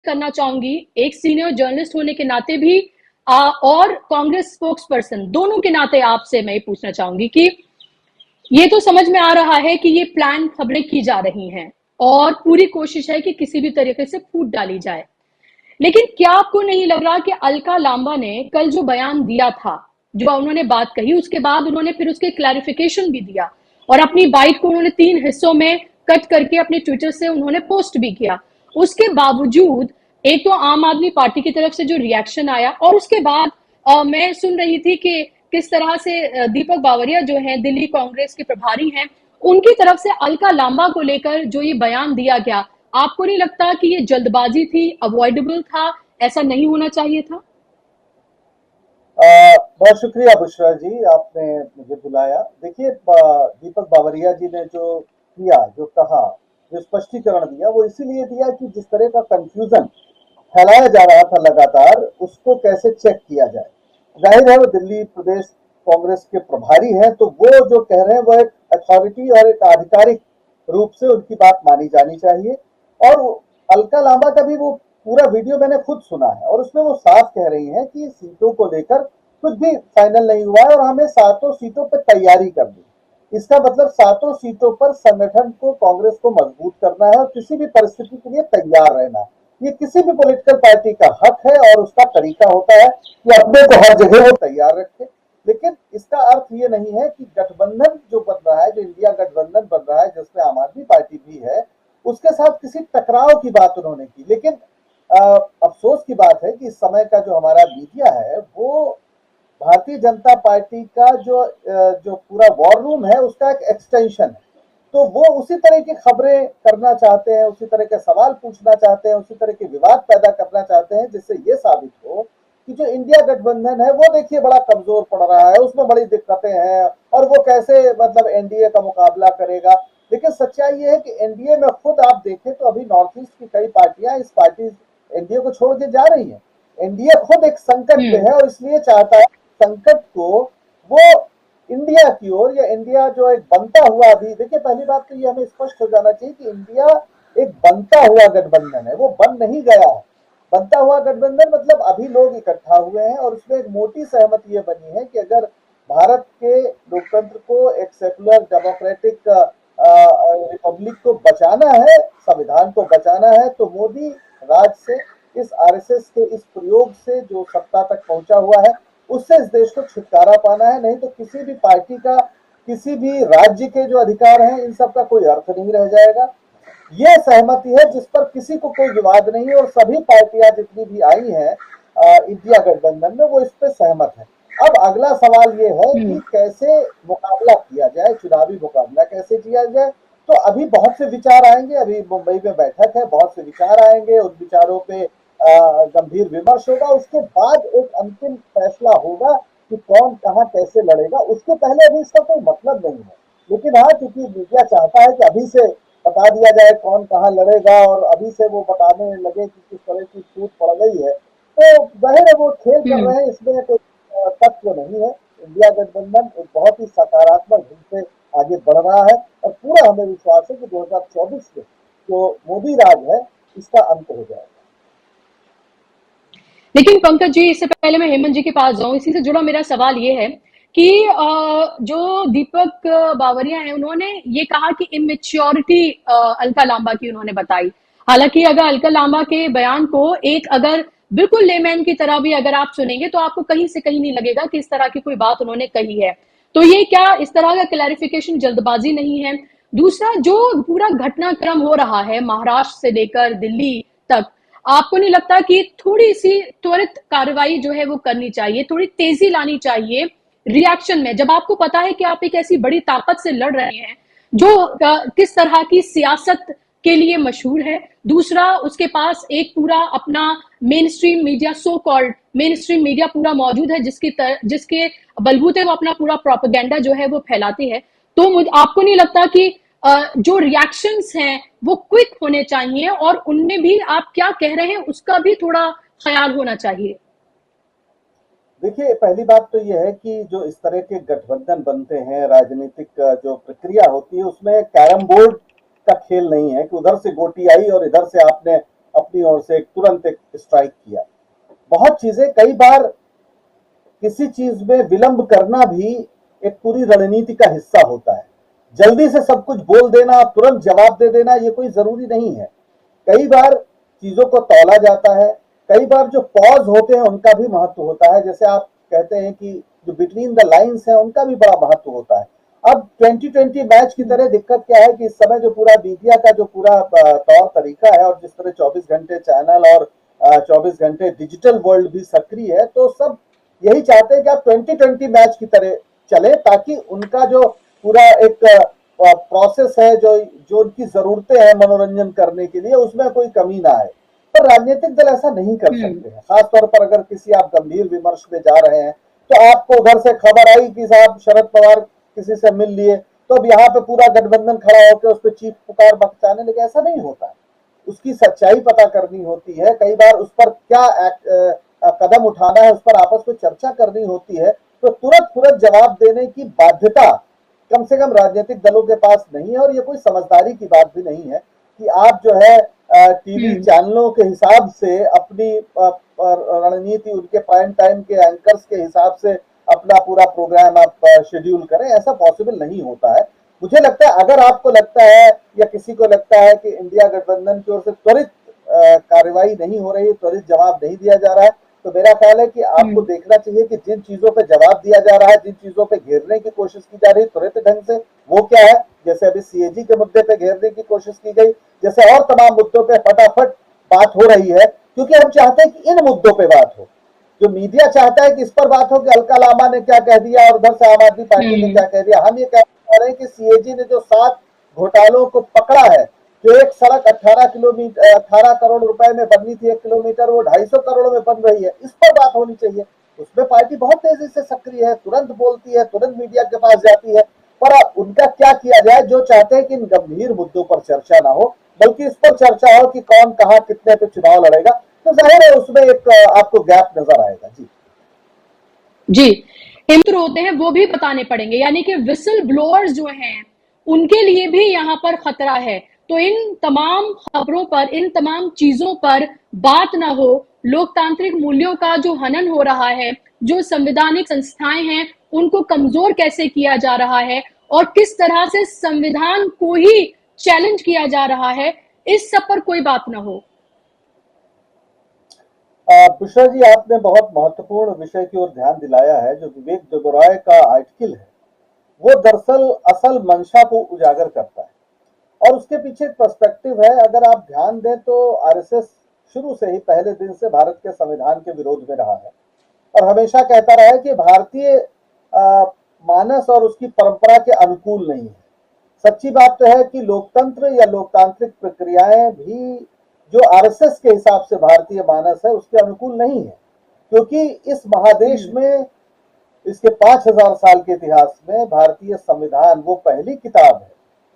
करना चाहूंगी, एक सीनियर जर्नलिस्ट होने के नाते भी और कांग्रेस स्पोक्स पर्सन दोनों के नाते आपसे मैं ये पूछना चाहूंगी कि ये तो समझ में आ रहा है कि ये प्लान खबरें की जा रही हैं और पूरी कोशिश है कि किसी भी तरीके से फूट डाली जाए। लेकिन क्या आपको नहीं लग रहा कि अलका लांबा ने कल जो बयान दिया था, जो उन्होंने बात कही, उसके बाद उन्होंने फिर उसके क्लैरिफिकेशन भी दिया और अपनी बाइट को उन्होंने 3 हिस्सों में कट करके अपने ट्विटर से उन्होंने पोस्ट भी किया। उसके बावजूद एक तो आम आदमी पार्टी की तरफ से जो रिएक्शन आया और उसके बाद मैं सुन रही थी कि किस तरह से दीपक बावरिया जो हैं दिल्ली कांग्रेस के प्रभारी हैं, उनकी तरफ से अलका लांबा को लेकर जो ये बयान दिया गया, आपको नहीं लगता कि ये जल्दबाजी थी, अवॉइडेबल था, ऐसा नहीं होना चाहिए था? बहुत शुक्रिया बुशरा जी, आपने मुझे बुलाया। देखिए, दीपक बावरिया जी ने जो किया, जो कहा, जो स्पष्टीकरण दिया, वो इसीलिए दिया कि जिस तरह का कंफ्यूजन फैलाया जा रहा था लगातार, उसको कैसे चेक किया जाए। जाहिर है वो दिल्ली प्रदेश कांग्रेस के प्रभारी हैं, तो वो जो कह रहे हैं वो एक अथॉरिटी और एक आधिकारिक रूप से उनकी बात मानी जानी चाहिए। और अलका लांबा का भी वो पूरा वीडियो मैंने खुद सुना है और उसमें वो साफ कह रही हैं कि सीटों को लेकर कुछ भी फाइनल नहीं हुआ है और हमें 7 सीटों पर तैयारी करनी। इसका मतलब 7 सीटों पर संगठन को, कांग्रेस को मजबूत करना है और किसी भी परिस्थिति के लिए तैयार रहना है। ये किसी भी पॉलिटिकल पार्टी का हक है और उसका तरीका होता है कि अपने को हर जगह वो तैयार रखे। लेकिन इसका अर्थ ये नहीं है कि गठबंधन जो बन रहा है, जो इंडिया गठबंधन बन रहा है, जिसमें आम आदमी पार्टी भी है, उसके साथ किसी टकराव की बात उन्होंने की। लेकिन अफसोस की बात है कि इस समय का जो हमारा मीडिया है वो भारतीय जनता पार्टी का जो पूरा वॉर रूम है उसका एक एक्सटेंशन है। तो वो उसी तरह की खबरें करना चाहते हैं, उसी तरह के सवाल पूछना चाहते हैं, उसी तरह के विवाद पैदा करना चाहते हैं, जिससे ये साबित हो कि जो इंडिया गठबंधन है वो देखिए बड़ा कमजोर पड़ रहा है, उसमें बड़ी दिक्कतें हैं और वो कैसे मतलब एनडीए का मुकाबला करेगा। लेकिन सच्चाई ये है कि एनडीए में खुद आप देखें तो अभी नॉर्थ ईस्ट की कई पार्टियां इस पार्टी एनडीए को छोड़ के जा रही है। एनडीए खुद एक संकट पे है और इसलिए चाहता है संकट को वो इंडिया की ओर, या इंडिया जो एक बनता हुआ, अभी देखिए पहली बात तो ये हमें स्पष्ट हो जाना चाहिए कि इंडिया एक बनता हुआ गठबंधन है, वो बन नहीं गया है। बनता हुआ गठबंधन मतलब अभी लोग इकट्ठा हुए हैं और उसमें एक मोटी सहमति ये बनी है कि अगर भारत के लोकतंत्र को, एक सेकुलर डेमोक्रेटिक रिपब्लिक को बचाना है, संविधान को बचाना है, तो मोदी राज से, इस आरएसएस के इस प्रयोग से जो सत्ता तक पहुंचा हुआ है, उससे इस देश को छुटकारा पाना है। नहीं तो किसी भी पार्टी का, किसी भी राज्य के जो अधिकार हैं, इन सब का कोई अर्थ नहीं रह जाएगा। ये सहमति है जिस पर किसी को कोई विवाद नहीं है और सभी पार्टियां जितनी भी आई हैं इंडिया गठबंधन में, वो इस पर सहमत है। अब अगला सवाल ये है कि कैसे मुकाबला किया जाए, चुनावी मुकाबला कैसे किया जाए। तो अभी बहुत से विचार आएंगे, अभी मुंबई में बैठक है, बहुत से विचार आएंगे, उन विचारों पे गंभीर विमर्श होगा, उसके बाद एक अंतिम फैसला होगा कि कौन कहां कैसे लड़ेगा। उसके पहले अभी इसका कोई मतलब नहीं है। लेकिन हाँ, क्योंकि मीडिया चाहता है कि अभी से बता दिया जाए कौन कहां लड़ेगा और अभी से वो बताने लगे कि किस तरह की छूट पड़ गई है, तो जाहिर है वो खेल कर रहे हैं, इसमें कोई तथ्य नहीं है। इंडिया गठबंधन एक बहुत ही सकारात्मक ढंग से आगे बढ़ रहा है और पूरा हमें विश्वास है कि 2024 में जो मोदी राज है इसका अंत हो जाएगा। लेकिन पंकज जी, इससे पहले मैं हेमंत जी के पास जाऊं, इसी से जुड़ा मेरा सवाल ये है कि जो दीपक बावरिया है, उन्होंने ये कहा कि इमेच्योरिटी अलका लांबा की उन्होंने बताई। हालांकि अगर अलका लांबा के बयान को एक अगर बिल्कुल लेमैन की तरह भी अगर आप सुनेंगे तो आपको कहीं से कहीं नहीं लगेगा कि इस तरह की कोई बात उन्होंने कही है। तो ये क्या इस तरह का क्लैरिफिकेशन जल्दबाजी नहीं है? दूसरा, जो पूरा घटनाक्रम हो रहा है महाराष्ट्र से लेकर दिल्ली तक, आपको नहीं लगता कि थोड़ी सी त्वरित कार्रवाई जो है वो करनी चाहिए, थोड़ी तेजी लानी चाहिए रिएक्शन में, जब आपको पता है कि आप एक ऐसी बड़ी ताकत से लड़ रहे हैं जो किस तरह की सियासत के लिए मशहूर है? दूसरा, उसके पास एक पूरा अपना main stream media, so called main stream media पूरा मौजूद है, जिसके बलबूते वो अपना पूरा प्रोपेगेंडा जो है वो फैलाती है। तो आपको नहीं लगता कि जो रिएक्शंस हैं वो क्विक होने चाहिए और उनमें भी आप क्या कह रहे हैं उसका भी थोड़ा ख्याल होना चाहिए? देखिए, पहली बात तो यह है कि जो इस तरह के गठबंधन बनते हैं, राजनीतिक जो प्रक्रिया होती है, उसमें कैरम बोर्ड का खेल नहीं है कि उधर से गोटी आई और इधर से आपने अपनी ओर से तुरंत एक स्ट्राइक किया। बहुत चीजें, कई बार किसी चीज में विलंब करना भी एक पूरी रणनीति का हिस्सा होता है। जल्दी से सब कुछ बोल देना, तुरंत जवाब दे देना, ये कोई जरूरी नहीं है। कई बार चीजों को तौला जाता है, कई बार जो पॉज होते हैं उनका भी महत्व होता है। जैसे आप कहते हैं कि जो बिटवीन द लाइंस है उनका भी बड़ा महत्व होता है। अब 2020 मैच की तरह दिक्कत क्या है कि इस समय जो पूरा मीडिया का जो पूरा तौर तरीका है, और जिस तरह 24 घंटे चैनल और 24 घंटे डिजिटल वर्ल्ड भी सक्रिय है, तो सब यही चाहते हैं कि आप 2020 मैच की तरह चले, ताकि उनका जो पूरा एक प्रोसेस है, जो जो उनकी जरूरतें हैं मनोरंजन करने के लिए, उसमें कोई कमी ना आए। पर राजनीतिक दल ऐसा नहीं कर सकते हैं। खासतौर पर अगर किसी आप गंभीर विमर्श में जा रहे हैं, तो आपको घर से खबर आई कि साहब शरद पवार किसी से मिल लिए, तो अब यहाँ पे पूरा गठबंधन खड़ा होकर उस पर चीख पुकार बचाने लगे। ऐसा नहीं होता है। उसकी सच्चाई पता करनी होती है, कई बार उस पर क्या कदम उठाना है, उस पर आपस में चर्चा करनी होती है। तो तुरंत तुरंत जवाब देने की बाध्यता कम से कम राजनीतिक दलों के पास नहीं है, और ये कोई समझदारी की बात भी नहीं है कि आप जो है टीवी चैनलों के हिसाब से अपनी रणनीति, उनके प्राइम टाइम के एंकर्स के हिसाब से अपना पूरा प्रोग्राम आप शेड्यूल करें। ऐसा पॉसिबल नहीं होता है। मुझे लगता है, अगर आपको लगता है या किसी को लगता है कि इंडिया गठबंधन की ओर से त्वरित कार्रवाई नहीं हो रही, त्वरित जवाब नहीं दिया जा रहा है, तो मेरा ख्याल है कि आपको देखना चाहिए कि जिन चीजों पे जवाब दिया जा रहा है, जिन चीजों पे घेरने की कोशिश की जा रही है त्वरित ढंग से, वो क्या है। जैसे अभी सीएजी के मुद्दे पे घेरने की कोशिश की गई, जैसे और तमाम मुद्दों पे फटाफट बात हो रही है, क्योंकि हम चाहते हैं कि इन मुद्दों पे बात हो। जो मीडिया चाहता है कि इस पर बात हो कि अलका लामा ने क्या कह दिया और उधर से आम आदमी पार्टी ने क्या कह दिया। हम ये कह रहे हैं कि सीएजी ने जो 7 घोटालों को पकड़ा है, जो एक सड़क 18 करोड़ रुपए में बननी थी 1 किलोमीटर, वो 250 करोड़ में बन रही है, इस पर बात होनी चाहिए। उसमें पार्टी बहुत तेजी से सक्रिय है, तुरंत बोलती है, तुरंत मीडिया के पास जाती है। पर उनका क्या किया जाए, जो चाहते हैं कि इन गंभीर मुद्दों पर चर्चा ना हो, बल्कि इस पर चर्चा हो कि कौन कहां कितने पे चुनाव लड़ेगा, तो जाहिर है उसमें एक आपको गैप नजर आएगा। जी जी, हिंदू होते हैं वो भी बताने पड़ेंगे, यानी कि विसल ब्लोअर्स जो हैं उनके लिए भी यहाँ पर खतरा है। तो इन तमाम खबरों पर, इन तमाम चीजों पर बात ना हो, लोकतांत्रिक मूल्यों का जो हनन हो रहा है, जो संवैधानिक संस्थाएं हैं उनको कमजोर कैसे किया जा रहा है, और किस तरह से संविधान को ही चैलेंज किया जा रहा है, इस सब पर कोई बात ना हो। बुशरा जी, आपने बहुत महत्वपूर्ण विषय की ओर ध्यान दिलाया है। जो विवेक देबरॉय का आर्टिकल है, वो दरअसल असल मंशा को उजागर करता है, और उसके पीछे एक पर्सपेक्टिव है। अगर आप ध्यान दें तो आरएसएस शुरू से ही, पहले दिन से भारत के संविधान के विरोध में रहा है, और हमेशा कहता रहा है कि भारतीय मानस और उसकी परंपरा के अनुकूल नहीं है। सच्ची बात तो है कि लोकतंत्र या लोकतांत्रिक प्रक्रियाएं भी जो आरएसएस के हिसाब से भारतीय मानस है उसके अनुकूल नहीं है, क्योंकि इस महादेश में, इसके 5000 साल के इतिहास में, भारतीय संविधान वो पहली किताब है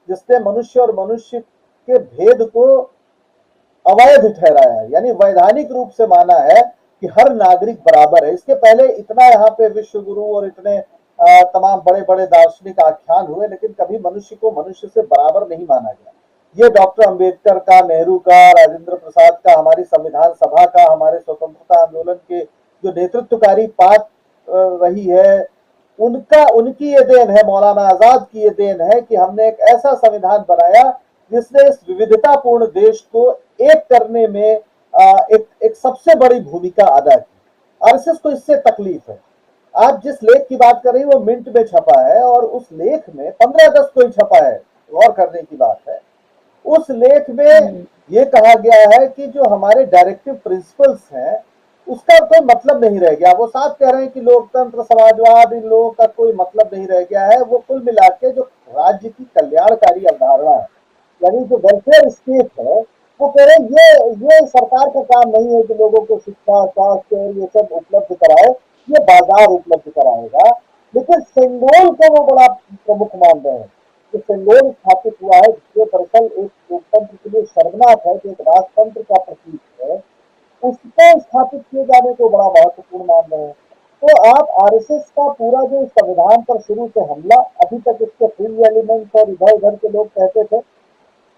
जिसने मनुष्य और मनुष्य के भेद को अवैध ठहराया है, यानी वैधानिक रूप से माना है कि हर नागरिक बराबर है। इसके पहले इतना यहाँ पे विश्व गुरु और इतने तमाम बड़े बड़े दार्शनिक आख्यान हुए, लेकिन कभी मनुष्य को मनुष्य से बराबर नहीं माना गया। ये डॉक्टर अंबेडकर का, नेहरू का, राजेंद्र प्रसाद का, हमारी संविधान सभा का, हमारे स्वतंत्रता आंदोलन के जो नेतृत्वकारी पाठ रही है, उनकी ये देन है, मौलाना आजाद की ये देन है कि हमने एक ऐसा संविधान बनाया जिसने इस विविधतापूर्ण देश को एक करने में एक सबसे बड़ी भूमिका अदा की। आरएसएस को इससे तकलीफ है। आप जिस लेख की बात कर रही है वो मिंट में छपा है, और उस लेख में 15 अगस्त को ही छपा है, गौर करने की बात है। उस लेख में ये कहा गया है कि जो हमारे डायरेक्टिव प्रिंसिपल्स हैं उसका कोई मतलब नहीं रह गया। वो साफ कह रहे हैं कि लोकतंत्र, समाजवाद, इन लोगों का कोई मतलब नहीं रह गया है। वो कुल मिला के जो राज्य की कल्याणकारी अवधारणा है, यानी जो वेलफेयर स्टेट है, वो कह रहे हैं ये सरकार का काम नहीं है कि लोगों को शिक्षा, स्वास्थ्य और ये सब उपलब्ध कराए, ये बाजार उपलब्ध कराएगा। लेकिन सेंगोल को वो बड़ा प्रमुख मान रहे हैं। जो सेंगोल स्थापित हुआ है, जो दरअसल एक लोकतंत्र के लिए शर्मनाक है, जो एक राजतंत्र का प्रतीक है, उसको स्थापित किए जाने को बड़ा महत्वपूर्ण मान रहे हैं। तो आप आरएसएस का पूरा जो संविधान पर शुरू से हमला, अभी तक इसके फ्रिंज एलिमेंट्स और इधर उधर के लोग कहते थे,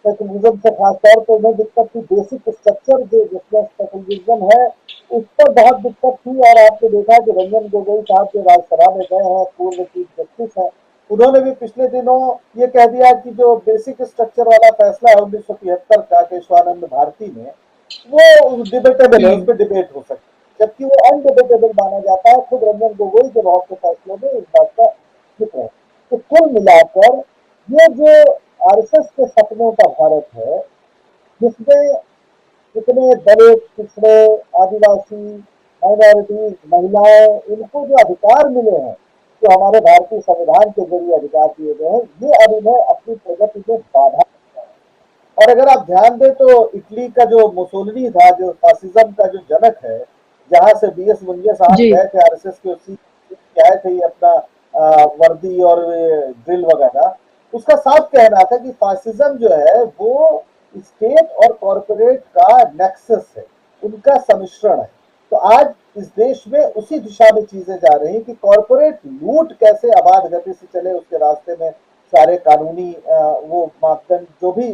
स्पेशलिज्म से खासतौर पर उन्हें दिक्कत थी, बेसिक स्ट्रक्चर जो जिसमें स्पेशलिज्म है उस पर बहुत दिक्कत थी। और आपने देखा कि रंजन गोगोई साहब जो राज्यसभा में गए हैं, पूर्व चीफ जस्टिस है, उन्होंने भी पिछले दिनों ये कह दिया कि जो बेसिक स्ट्रक्चर वाला फैसला है 1973 का केशवानंद भारती ने, वो डिबेटेबल है, उस हम्म। पर डिबेट हो सकती है, जबकि वो अनडिबेटेबल माना जाता है। खुद रंजन गोगोई के बहुत से फैसलों में इस बात का जिक्र है। तो कुल मिलाकर ये जो आरएसएस के सपनों का भारत है, जिसमें कितने दलित, पिछड़े, आदिवासी, माइनॉरिटीज, महिलाएं, इनको जो अधिकार मिले हैं, जो हमारे भारतीय संविधान के जरिए अधिकार दिए गए हैं, ये अब इन्हें अपनी प्रगति में बाधा। और अगर आप ध्यान दें तो इटली का जो मुसोलिनी था, जो फासिज्म का जो जनक है, जहां से बीएस मुंजे साहब जी। गए थे आरएसएस के उसी आए थे, ये अपना वर्दी और ड्रिल वगैरह, उसका साफ कहना था कि फासिज्म जो है वो स्टेट और कॉरपोरेट का नेक्सस है, उनका सम्मिश्रण है। तो आज इस देश में उसी दिशा में चीजें जा रही हैं कि कॉरपोरेट लूट कैसे अबाध गति से चले, उसके रास्ते में सारे कानूनी वो मापदंड जो भी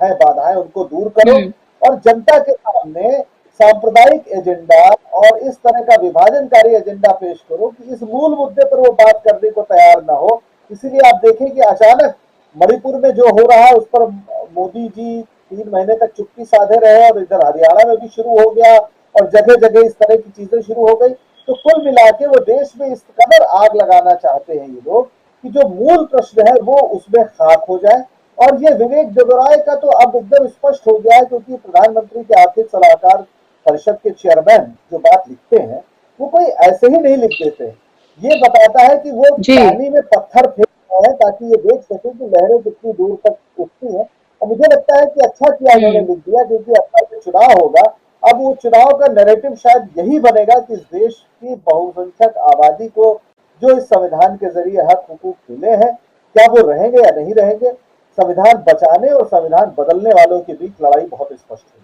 है बाधाएं, उनको दूर करो हम्म। और जनता के सामने सांप्रदायिक एजेंडा और इस तरह का विभाजनकारी एजेंडा पेश करो कि इस मूल मुद्दे पर वो बात करने को तैयार ना हो। इसीलिए आप देखें कि अचानक मणिपुर में जो हो रहा है उस पर मोदी जी 3 महीने तक चुप्पी साधे रहे, और इधर हरियाणा में भी शुरू हो गया और जगह जगह इस तरह की चीजें शुरू हो गई। तो कुल मिला के वो देश में इस कदर आग लगाना चाहते हैं ये लोग कि जो मूल प्रश्न है वो उसमें खाक हो जाए। और ये विवेक देवराय का तो अब एकदम स्पष्ट हो गया है, क्योंकि प्रधानमंत्री के आर्थिक सलाहकार परिषद के चेयरमैन जो बात लिखते हैं वो कोई ऐसे ही नहीं लिख देते। ये बताता है कि वो जी। पानी में पत्थर फेंक रहे हैं ताकि ये देख सके कि लहरें कितनी दूर तक उठती हैं। और मुझे लगता है कि अच्छा किया उन्होंने हम्म। लिख दिया, क्योंकि अपना जो चुनाव होगा, अब वो चुनाव का नैरेटिव शायद यही बनेगा कि इस देश की बहुसंख्यक आबादी को जो इस संविधान के जरिए हक हुकूक मिले हैं, क्या वो रहेंगे या नहीं रहेंगे। संविधान बचाने और संविधान बदलने वालों के बीच लड़ाई बहुत स्पष्ट है।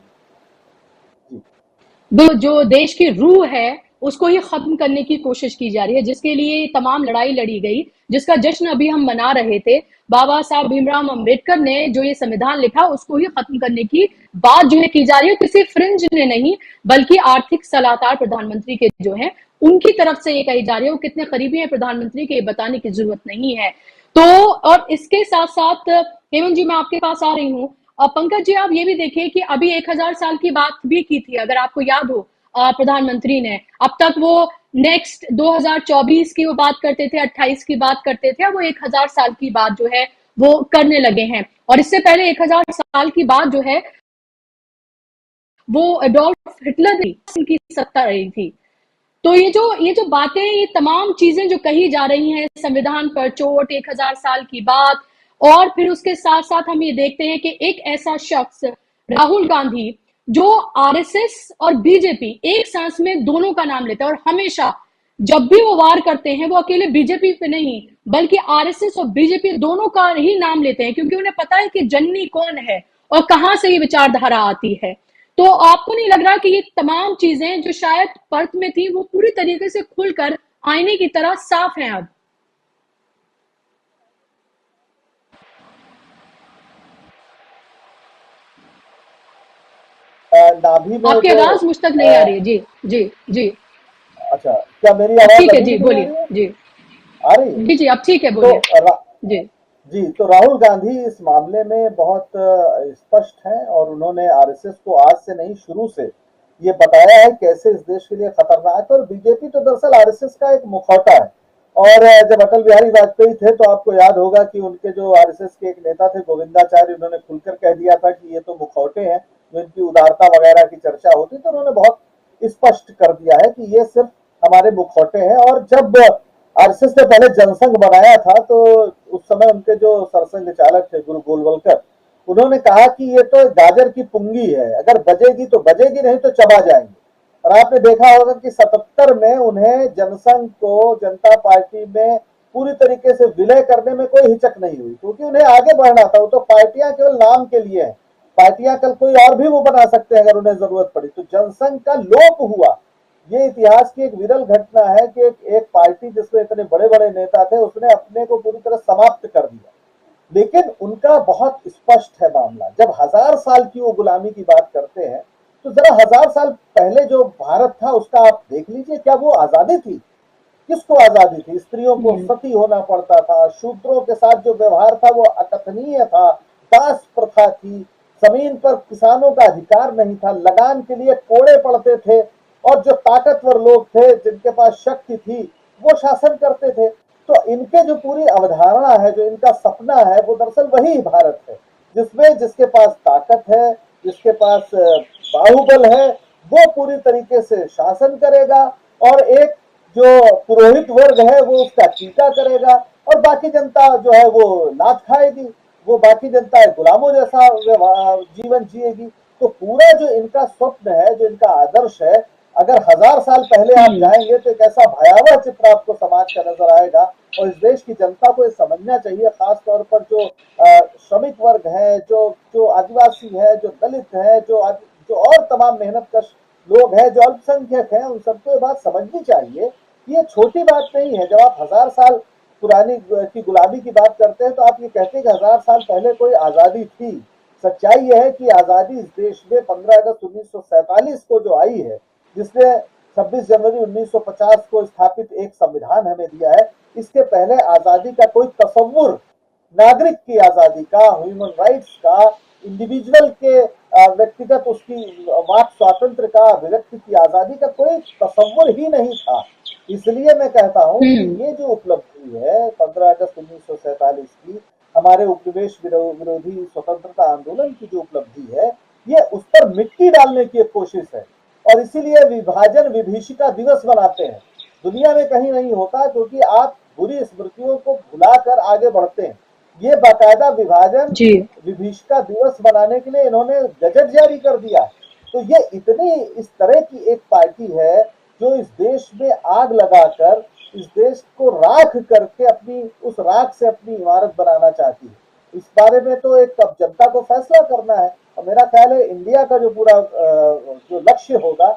जो देश की रूह है उसको ही खत्म करने की कोशिश की जा रही है, जिसके लिए तमाम लड़ाई लड़ी गई, जिसका जश्न अभी हम मना रहे थे। बाबा साहब भीमराव अंबेडकर ने जो ये संविधान लिखा उसको ही खत्म करने की बात जो है की जा रही है, किसी फ्रिंज ने नहीं, बल्कि आर्थिक सलाहकार प्रधानमंत्री के जो है उनकी तरफ से ये कही जा रही है। वो कितने करीबी है प्रधानमंत्री के बताने की जरूरत नहीं है। तो और इसके साथ साथ हेमंत जी, मैं आपके पास आ रही हूँ। पंकज जी, आप ये भी देखिए कि अभी 1000 साल की बात भी की थी, अगर आपको याद हो, प्रधानमंत्री ने। अब तक वो नेक्स्ट 2024 की वो बात करते थे, 28 की बात करते थे, अब वो 1000 साल की बात जो है वो करने लगे हैं। और इससे पहले 1000 साल की बात जो है वो एडोल्फ हिटलर की सत्ता रही थी। तो ये जो बातें, ये तमाम चीजें जो कही जा रही हैं, संविधान पर चोट, 1000 साल की बात, और फिर उसके साथ साथ हम ये देखते हैं कि एक ऐसा शख्स राहुल गांधी जो आरएसएस और बीजेपी एक सांस में दोनों का नाम लेता है, और हमेशा जब भी वो वार करते हैं वो अकेले बीजेपी पे नहीं बल्कि आरएसएस और बीजेपी दोनों का ही नाम लेते हैं, क्योंकि उन्हें पता है कि जननी कौन है और कहां से ये विचारधारा आती है। तो आपको नहीं लग रहा कि ये तमाम चीजें जो शायद पर्थ में थी वो पूरी तरीके से खुलकर आईने की तरह साफ हैं अब? नाभि में आपकी जो आवाज मुझ तक नहीं आ रही है जी। जी। जी। अच्छा, क्या मेरी अब आवाज ठीक है अभी जी, भी नहीं आ बोलिए रही है? जी। आ रही है। जी जी, अब ठीक है, तो बोलिए। जी। जी, तो राहुल गांधी इस मामले में बहुत स्पष्ट हैं, और उन्होंने आरएसएस को आज से नहीं शुरू से ये बताया है कैसे इस देश के लिए खतरनाक है। और बीजेपी तो दरअसल आरएसएस का एक मुखौटा है। और जब अटल बिहारी वाजपेयी थे तो आपको याद होगा कि उनके जो आरएसएस के एक नेता थे गोविंदाचार्य, उन्होंने खुलकर कह दिया था कि ये तो मुखौटे हैं, जो इनकी उदारता वगैरह की चर्चा होती, तो उन्होंने बहुत स्पष्ट कर दिया है कि ये सिर्फ हमारे मुखौटे हैं। और जब आरएसएस ने पहले जनसंघ बनाया था तो उस समय उनके जो सरसंघ चालक थे गुरु गोलवलकर, उन्होंने कहा कि ये तो गाजर की पुंगी है, अगर बजेगी तो बजेगी, नहीं तो चबा जाएंगे। और आपने देखा होगा कि 77 में उन्हें जनसंघ को जनता पार्टी में पूरी तरीके से विलय करने में कोई हिचक नहीं हुई, क्योंकि उन्हें आगे बढ़ना था। वो तो पार्टियां केवल नाम के लिए हैं, पार्टियां कल कोई और भी वो बना सकते हैं अगर उन्हें जरूरत पड़ी। तो जनसंघ का लोप हुआ। ये इतिहास की एक विरल घटना है कि एक पार्टी जिसमें इतने बड़े बड़े नेता थे उसने अपने को पूरी तरह समाप्त कर दिया। लेकिन उनका बहुत स्पष्ट है मामला। जब 1000 साल की वो गुलामी की बात करते हैं, तो जरा 1000 साल पहले जो भारत था उसका आप देख लीजिए, क्या वो आजादी थी? किसको आजादी थी? स्त्रियों को हुँ, सती होना पड़ता था, शूद्रों के साथ जो व्यवहार था वो अकथनीय था, दास प्रथा थी, जमीन पर किसानों का अधिकार नहीं था, लगान के लिए कोड़े पड़ते थे, और जो ताकतवर लोग थे जिनके पास शक्ति थी वो शासन करते थे। तो इनके जो पूरी अवधारणा है, जो इनका सपना है, वो दरअसल वही भारत है, जिसमें जिसके पास ताकत है, जिसके पास बाहुबल है, वो पूरी तरीके से शासन करेगा, और एक जो पुरोहित वर्ग है वो उसका टीका करेगा, और बाकी जनता जो है वो लात खाएगी, वो बाकी जनता गुलामों जैसा जीवन जिएगी। तो पूरा जो इनका स्वप्न है, जो इनका आदर्श है, अगर 1000 साल पहले आप हुँ, जाएंगे तो एक ऐसा भयावह चित्र आपको समाज का नजर आएगा। और इस देश की जनता को ये समझना चाहिए, खास तौर पर जो श्रमिक वर्ग है, जो जो आदिवासी है, जो दलित है, जो और तमाम मेहनत कश लोग हैं, जो अल्पसंख्यक हैं, उन सबको ये बात समझनी चाहिए कि ये छोटी बात नहीं है। जब आप 1000 साल पुरानी की गुलामी की बात करते हैं तो आप ये कहते हैं कि 1000 साल पहले कोई आजादी थी। सच्चाई यह है कि आजादी इस देश में 15 अगस्त 1947 को जो आई है, जिसने 26 जनवरी 1950 को स्थापित एक संविधान हमें दिया है, इसके पहले आजादी का कोई तस्वुर, नागरिक की आजादी का, ह्यूमन राइट्स का, इंडिविजुअल के व्यक्तिगत उसकी वाक स्वातंत्र का, अभिव्यक्ति की आजादी का कोई तस्वुर ही नहीं था। इसलिए मैं कहता हूं कि हुँ, ये जो उपलब्धि है 15 अगस्त 1947 की, हमारे उपनिवेश विरोधी स्वतंत्रता आंदोलन की जो उपलब्धि है, ये उस पर मिट्टी डालने की एक कोशिश है। और इसीलिए विभाजन विभीषिका दिवस मनाते हैं। दुनिया में कहीं नहीं होता, क्योंकि आप बुरी स्मृतियों को भुलाकर आगे बढ़ते हैं। ये बाकायदा विभाजन जी। विभीषिका दिवस मनाने के लिए इन्होंने गजट जारी कर दिया। तो ये इतनी इस तरह की एक पार्टी है जो इस देश में आग लगाकर, इस देश को राख करके अपनी उस राख से अपनी इमारत बनाना चाहती है। इस बारे में तो एक अब जनता को फैसला करना है। और मेरा ख्याल है इंडिया का जो पूरा जो लक्ष्य होगा